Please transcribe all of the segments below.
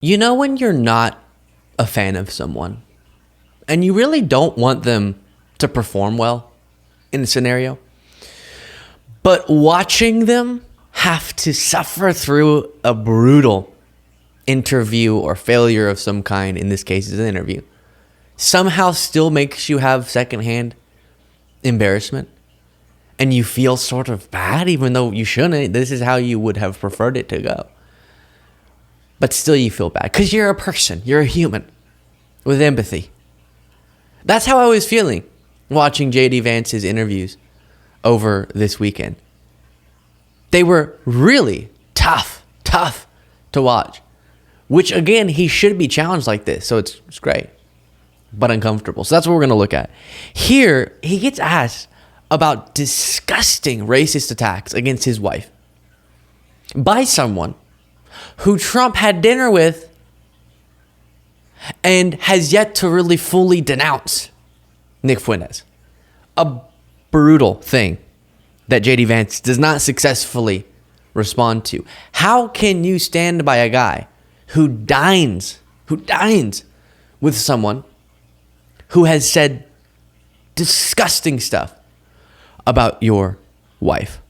You know when you're not a fan of someone and you really don't want them to perform well in a scenario, but watching them have to suffer through a brutal interview or failure of some kind, in this case is an interview, somehow still makes you have secondhand embarrassment and you feel sort of bad even though you shouldn't. This is how you would have preferred it to go. But still you feel bad because you're a person. You're a human with empathy. That's how I was feeling watching JD Vance's interviews over this weekend. They were really tough to watch. Which, again, he should be challenged like this. So it's great, but uncomfortable. So that's what we're going to look at. Here, he gets asked about disgusting racist attacks against his wife by someone who Trump had dinner with and has yet to really fully denounce Nick Fuentes. A brutal thing that JD Vance does not successfully respond to. How can you stand by a guy who dines with someone who has said disgusting stuff about your wife?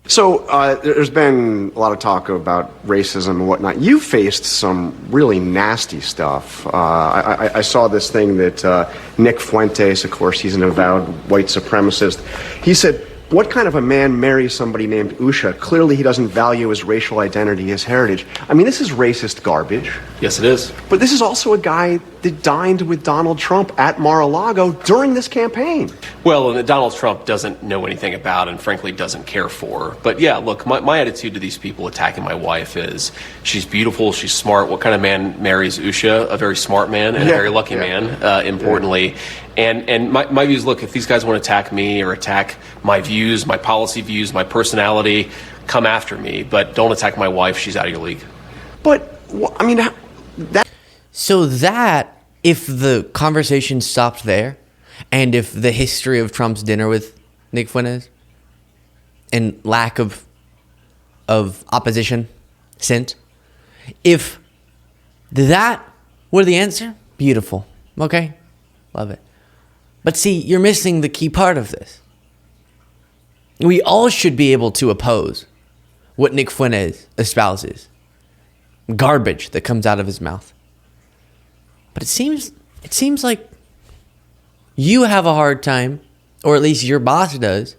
So there's been a lot of talk about racism and whatnot. You faced some really nasty stuff. I saw this thing that Nick Fuentes, of course, he's an avowed white supremacist. He said, what kind of a man marries somebody named Usha? Clearly he doesn't value his racial identity, his heritage. I mean, this is racist garbage. Yes, it is. But this is also a guy that dined with Donald Trump at Mar-a-Lago during this campaign. Well, and Donald Trump doesn't know anything about and frankly doesn't care for. But yeah, look, my attitude to these people attacking my wife is she's beautiful, she's smart. What kind of man marries Usha? A very smart man and a very lucky man, importantly. And my view is, look, if these guys want to attack me or attack my views, my policy views, my personality, come after me. But don't attack my wife. She's out of your league. But, I mean, that... So that, if the conversation stopped there, and if the history of Trump's dinner with Nick Fuentes and lack of opposition since, if that were the answer, beautiful. Okay? Love it. But see, you're missing the key part of this. We all should be able to oppose what Nick Fuentes espouses. Garbage that comes out of his mouth. But it seems like you have a hard time, or at least your boss does,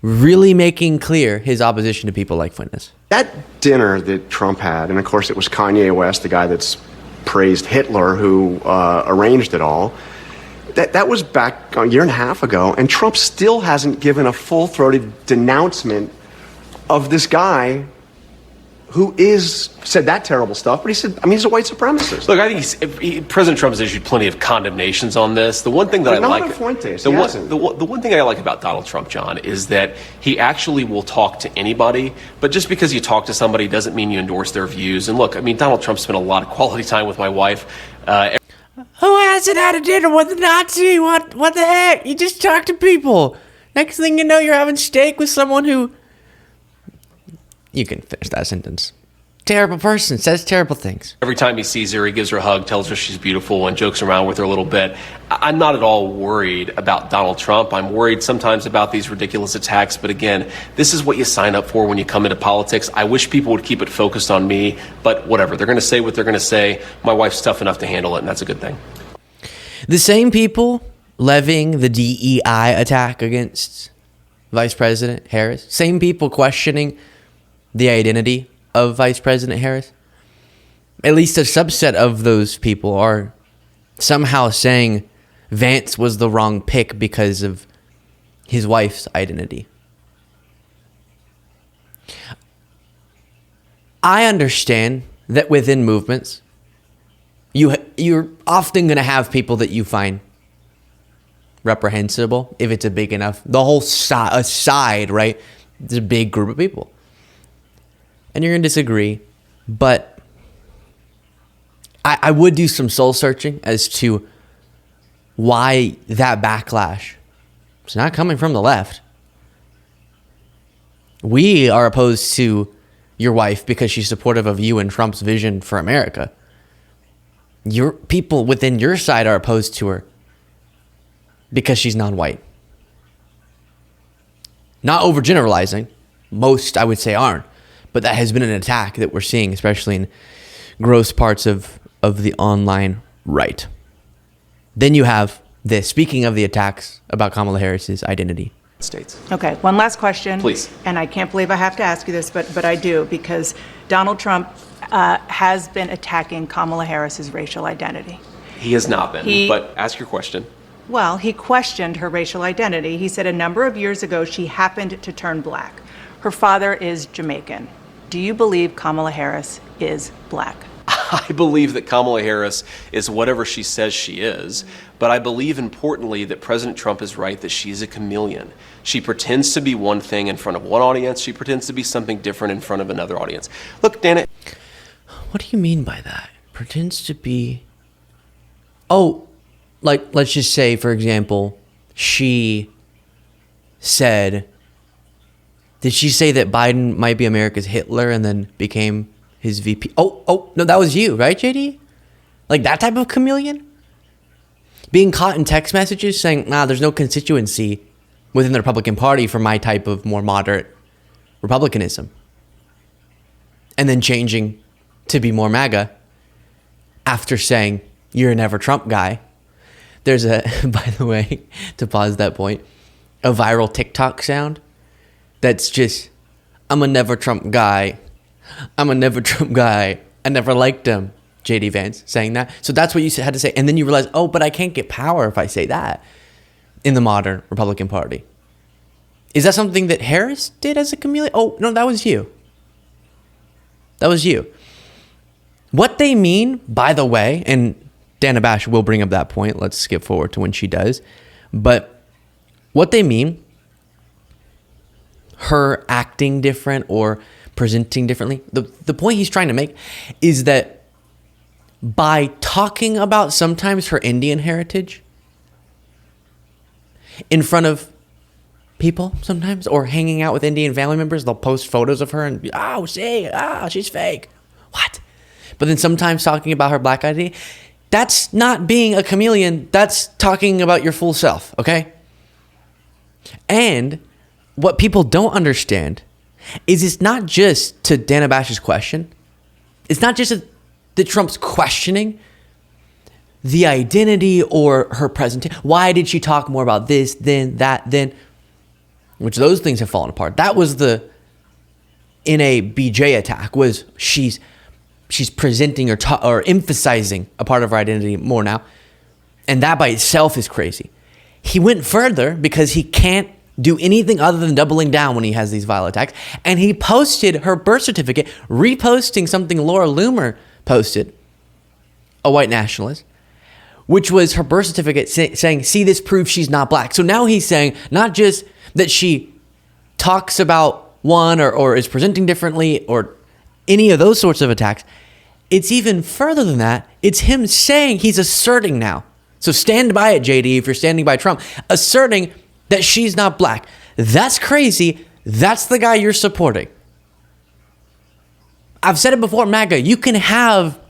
really making clear his opposition to people like Fuentes. That dinner that Trump had, and of course it was Kanye West, the guy that's praised Hitler, who arranged it all. That was back a year and a half ago, and Trump still hasn't given a full-throated denouncement of this guy who said that terrible stuff, but he said, I mean, he's a white supremacist. Look, I think President Trump has issued plenty of condemnations on this. The one thing that but not Fuentes, the one thing I like about Donald Trump, John, is that he actually will talk to anybody, but just because you talk to somebody doesn't mean you endorse their views. And look, I mean, Donald Trump spent a lot of quality time with my wife. Who hasn't had a dinner with a Nazi? What the heck? You just talk to people. Next thing you know, you're having steak with someone who... You can finish that sentence. Terrible person, says terrible things. Every time he sees her, he gives her a hug, tells her she's beautiful, and jokes around with her a little bit. I'm not at all worried about Donald Trump. I'm worried sometimes about these ridiculous attacks. But again, this is what you sign up for when you come into politics. I wish people would keep it focused on me, but whatever. They're going to say what they're going to say. My wife's tough enough to handle it, and that's a good thing. The same people levying the DEI attack against Vice President Harris, same people questioning the identity of Vice President Harris, at least a subset of those people are somehow saying Vance was the wrong pick because of his wife's identity. I understand that within movements, you're often going to have people that you find reprehensible if it's a big enough, the whole side, right? It's a big group of people. And you're going to disagree, but I would do some soul searching as to why that backlash is not coming from the left. We are opposed to your wife because she's supportive of you and Trump's vision for America. Your people within your side are opposed to her because she's non-white. Not overgeneralizing. Most, I would say, aren't. But that has been an attack that we're seeing, especially in gross parts of the online right. Then you have this. Speaking of the attacks about Kamala Harris's identity. States. Okay, one last question. Please. And I can't believe I have to ask you this, but I do, because Donald Trump has been attacking Kamala Harris's racial identity. He has not been, but ask your question. Well, he questioned her racial identity. He said a number of years ago she happened to turn black. Her father is Jamaican. Do you believe Kamala Harris is black? I believe that Kamala Harris is whatever she says she is, but I believe importantly that President Trump is right that she's a chameleon. She pretends to be one thing in front of one audience. She pretends to be something different in front of another audience. Look, Dana. What do you mean by that? Pretends to be... Oh, like, let's just say, for example, she said... Did she say that Biden might be America's Hitler and then became his VP? Oh, no, that was you, right, JD? Like that type of chameleon? Being caught in text messages saying, there's no constituency within the Republican Party for my type of more moderate Republicanism. And then changing to be more MAGA after saying, you're a never Trump guy. There's a, by the way, to pause that point, a viral TikTok sound that's just, I'm a never Trump guy. I'm a never Trump guy. I never liked him. JD Vance saying that. So that's what you had to say. And then you realize, but I can't get power if I say that in the modern Republican Party. Is that something that Harris did as a chameleon? Oh, no, that was you. That was you. What they mean, by the way, and Dana Bash will bring up that point. Let's skip forward to when she does. But what they mean, her acting different or presenting differently, the point he's trying to make is that by talking about sometimes her Indian heritage in front of people sometimes, or hanging out with Indian family members, they'll post photos of her and be, she's fake. What? But then sometimes talking about her black identity, that's not being a chameleon. That's talking about your full self, okay? And what people don't understand is it's not just, to Dana Bash's question, it's not just that Trump's questioning the identity or her presentation. Why did she talk more about this, then, that, then? Which those things have fallen apart. That was in a BJ attack, was she's presenting or emphasizing a part of her identity more now. And that by itself is crazy. He went further because he can't do anything other than doubling down when he has these violent attacks. And he posted her birth certificate, reposting something Laura Loomer posted, a white nationalist, which was her birth certificate saying, see, this proves she's not black. So now he's saying not just that she talks about one or is presenting differently or any of those sorts of attacks. It's even further than that. It's him saying, he's asserting now. So stand by it, JD, if you're standing by Trump, asserting that she's not black. That's crazy. That's the guy you're supporting. I've said it before, MAGA, you can have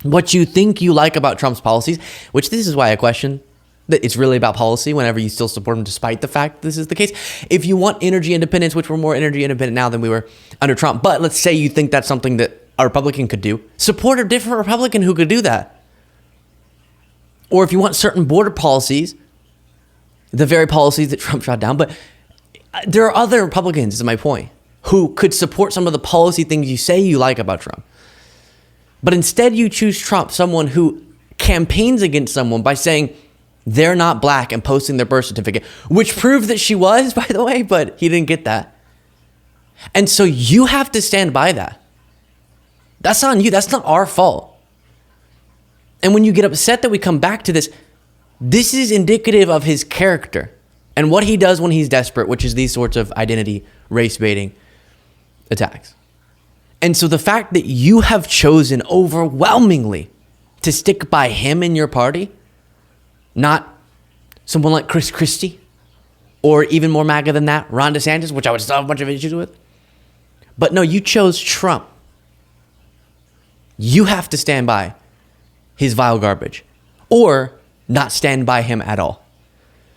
what you think you like about Trump's policies, which this is why I question that it's really about policy whenever you still support him despite the fact this is the case. If you want energy independence, which we're more energy independent now than we were under Trump, but let's say you think that's something that a Republican could do, support a different Republican who could do that. Or if you want certain border policies, the very policies that Trump shot down, but there are other Republicans, is my point, who could support some of the policy things you say you like about Trump. But instead you choose Trump, someone who campaigns against someone by saying they're not black and posting their birth certificate, which proved that she was, by the way, but he didn't get that. And so you have to stand by that. That's on you. That's not our fault. And when you get upset that we come back to this, this is indicative of his character and what he does when he's desperate, which is these sorts of identity race baiting attacks. And so the fact that you have chosen overwhelmingly to stick by him in your party, not someone like Chris Christie, or even more MAGA than that, Ron DeSantis, which I would still have a bunch of issues with, But no, you chose Trump. You have to stand by his vile garbage or not stand by him at all.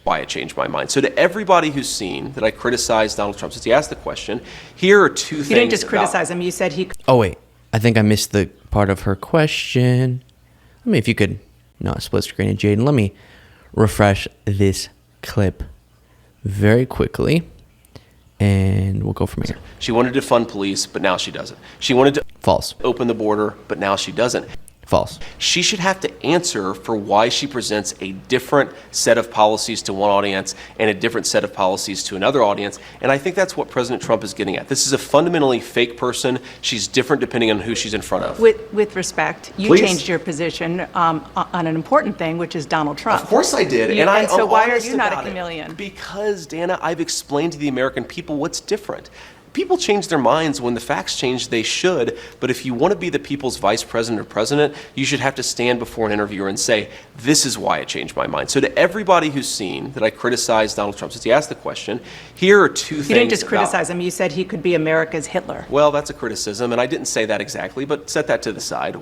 Why it changed my mind. So to everybody who's seen that I criticized Donald Trump since he asked the question, here are two things. You didn't just criticize him. You said he. Oh, wait. I think I missed the part of her question. Let me, if you could not split screen it, Jaden, let me refresh this clip very quickly. And we'll go from here. She wanted to fund police, but now she doesn't. She wanted to False. open the border, but now she doesn't. False. She should have to answer for why she presents a different set of policies to one audience and a different set of policies to another audience. And I think that's what President Trump is getting at. This is a fundamentally fake person. She's different depending on who she's in front of. With respect, you Please. changed your position on an important thing, which is Donald Trump. Of course I did. And so I'm why are honest you not a about it. chameleon? Because, Dana, I've explained to the American people what's different. People change their minds when the facts change, they should. But if you want to be the people's vice president or president, you should have to stand before an interviewer and say, this is why it changed my mind. So to everybody who's seen that I criticized Donald Trump since he asked the question, here are two things. You didn't just criticize him. You said he could be America's Hitler. Well, that's a criticism, and I didn't say that exactly, but set that to the side.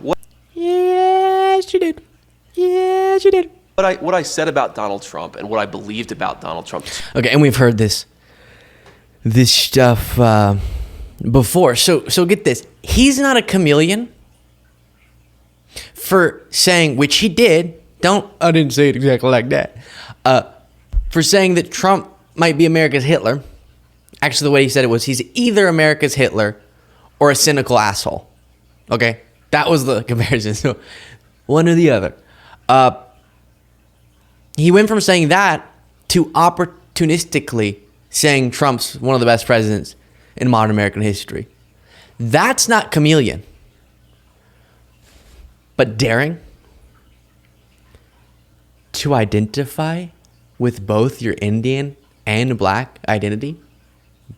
Yes, you did. Yes, you did. What I said about Donald Trump and what I believed about Donald Trump. Okay, and we've heard this stuff before. So get this. He's not a chameleon for saying, which he did. I didn't say it exactly like that. For saying that Trump might be America's Hitler. Actually, the way he said it was, he's either America's Hitler or a cynical asshole. Okay? That was the comparison. So one or the other. He went from saying that to opportunistically saying Trump's one of the best presidents in modern American history. That's not chameleon. But daring to identify with both your Indian and black identity,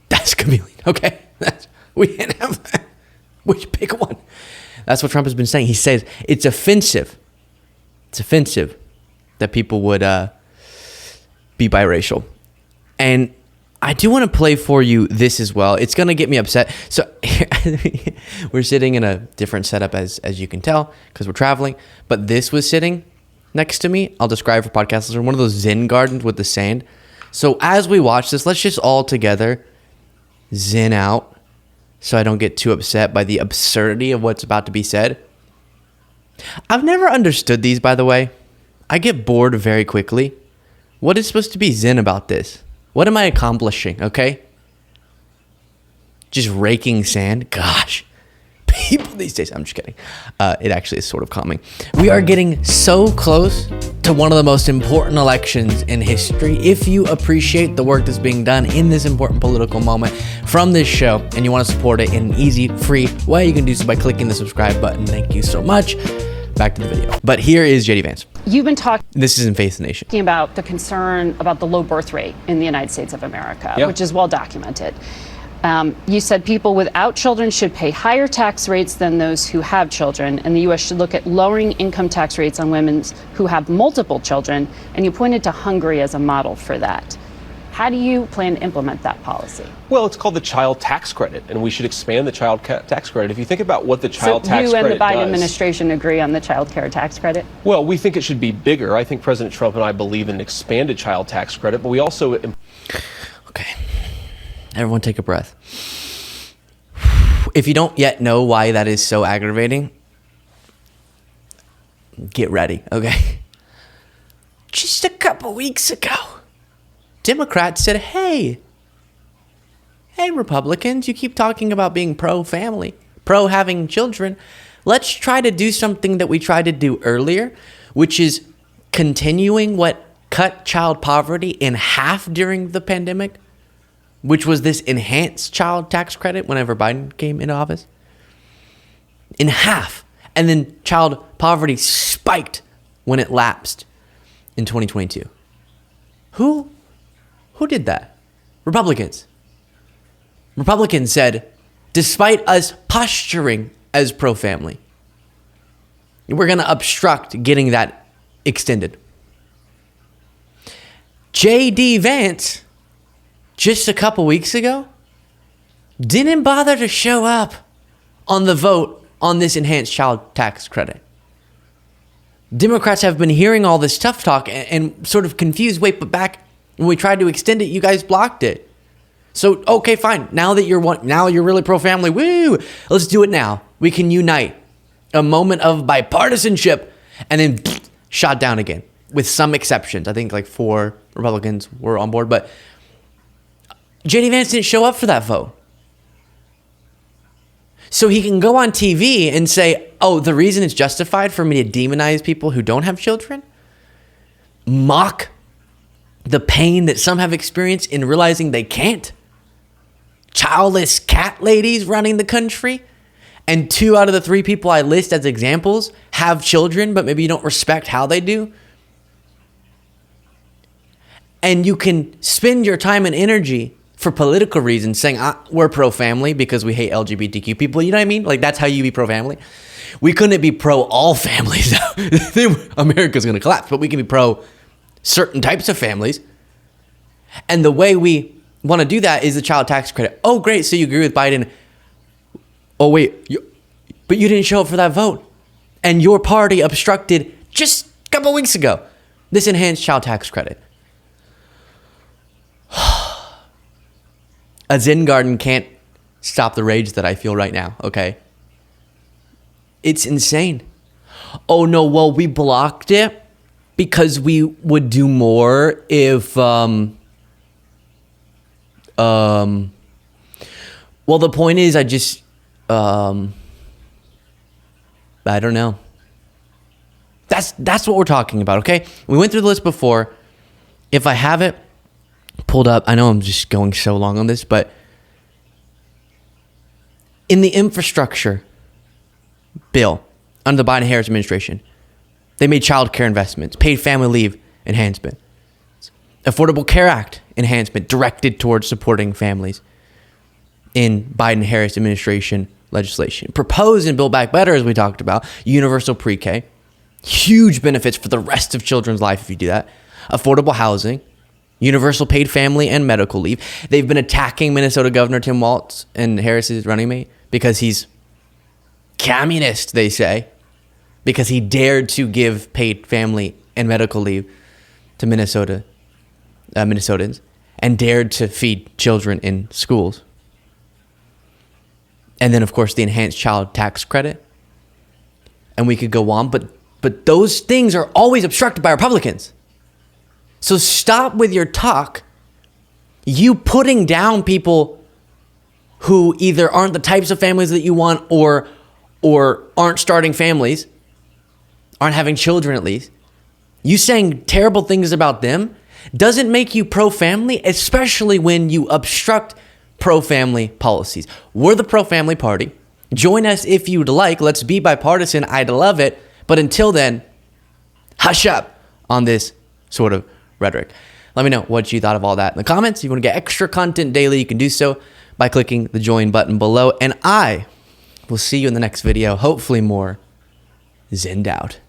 that's chameleon, okay? We can't have that. We should pick one. That's what Trump has been saying. He says it's offensive. It's offensive that people would be biracial. And I do want to play for you this as well. It's going to get me upset. So we're sitting in a different setup as you can tell because we're traveling. But this was sitting next to me. I'll describe for podcast listeners, one of those Zen gardens with the sand. So as we watch this, let's just all together zen out so I don't get too upset by the absurdity of what's about to be said. I've never understood these, by the way. I get bored very quickly. What is supposed to be zen about this? What am I accomplishing, okay? Just raking sand? Gosh. People these days, I'm just kidding. It actually is sort of calming. We are getting so close to one of the most important elections in history. If you appreciate the work that's being done in this important political moment from this show and you want to support it in an easy, free way, you can do so by clicking the subscribe button. Thank you so much. Back to the video. But here is JD Vance. You've been talking This is in Faith Nation. about the concern about the low birth rate in the United States of America, Yeah. which is well documented. You said people without children should pay higher tax rates than those who have children, and the U.S. should look at lowering income tax rates on women who have multiple children, and you pointed to Hungary as a model for that. How do you plan to implement that policy? Well, it's called the child tax credit, and we should expand the child tax credit. If you think about what the child So tax you and credit the Biden does, administration agree on the child care tax credit? well, we think it should be bigger. I think President Trump and I believe in an expanded child tax credit, but we also Okay. Everyone take a breath. If you don't yet know why that is so aggravating, get ready, okay? Just a couple weeks ago, Democrats said, hey, Republicans, you keep talking about being pro-family, pro-having children. Let's try to do something that we tried to do earlier, which is continuing what cut child poverty in half during the pandemic, which was this enhanced child tax credit whenever Biden came into office. In half. And then child poverty spiked when it lapsed in 2022. Who did that? Republicans. Republicans said, despite us posturing as pro-family, we're going to obstruct getting that extended. JD Vance, just a couple weeks ago, didn't bother to show up on the vote on this enhanced child tax credit. Democrats have been hearing all this tough talk and sort of confused. Wait, but back when we tried to extend it, you guys blocked it. So, okay, fine. Now you're really pro-family. Woo! Let's do it now. We can unite. A moment of bipartisanship, and then shot down again, with some exceptions. I think like 4 Republicans were on board, but JD Vance didn't show up for that vote. So he can go on TV and say, oh, the reason it's justified for me to demonize people who don't have children, mock the pain that some have experienced in realizing they can't. Childless cat ladies running the country, and 2 out of the 3 people I list as examples have children, but maybe you don't respect how they do. And you can spend your time and energy for political reasons saying we're pro-family because we hate LGBTQ people. You know what I mean? Like, that's how you be pro-family. We couldn't be pro all families. America's going to collapse, but we can be pro certain types of families. And the way we want to do that is the child tax credit. Oh, great. So you agree with Biden. Oh, wait. But you didn't show up for that vote. And your party obstructed just a couple weeks ago this enhanced child tax credit. A Zen garden can't stop the rage that I feel right now, okay? It's insane. Oh, no, well, we blocked it because we would do more if, well, the point is I just, I don't know. That's what we're talking about, okay? We went through the list before. If I have it pulled up, I know I'm just going so long on this, but in the infrastructure bill under the Biden-Harris administration, they made child care investments, paid family leave enhancement, Affordable Care Act enhancement directed towards supporting families in Biden-Harris administration legislation. Proposed in Build Back Better, as we talked about, universal pre-K, huge benefits for the rest of children's life if you do that, affordable housing, universal paid family and medical leave. They've been attacking Minnesota Governor Tim Walz and Harris's running mate because he's communist, they say, because he dared to give paid family and medical leave to Minnesotans and dared to feed children in schools. And then, of course, the enhanced child tax credit. And we could go on, but those things are always obstructed by Republicans. So stop with your talk. You putting down people who either aren't the types of families that you want or aren't starting families, aren't having children at least. You saying terrible things about them doesn't make you pro-family, especially when you obstruct pro-family policies. We're the pro-family party. Join us if you'd like. Let's be bipartisan. I'd love it. But until then, hush up on this sort of rhetoric. Let me know what you thought of all that in the comments. If you want to get extra content daily, you can do so by clicking the join button below. And I will see you in the next video, hopefully more zenned out.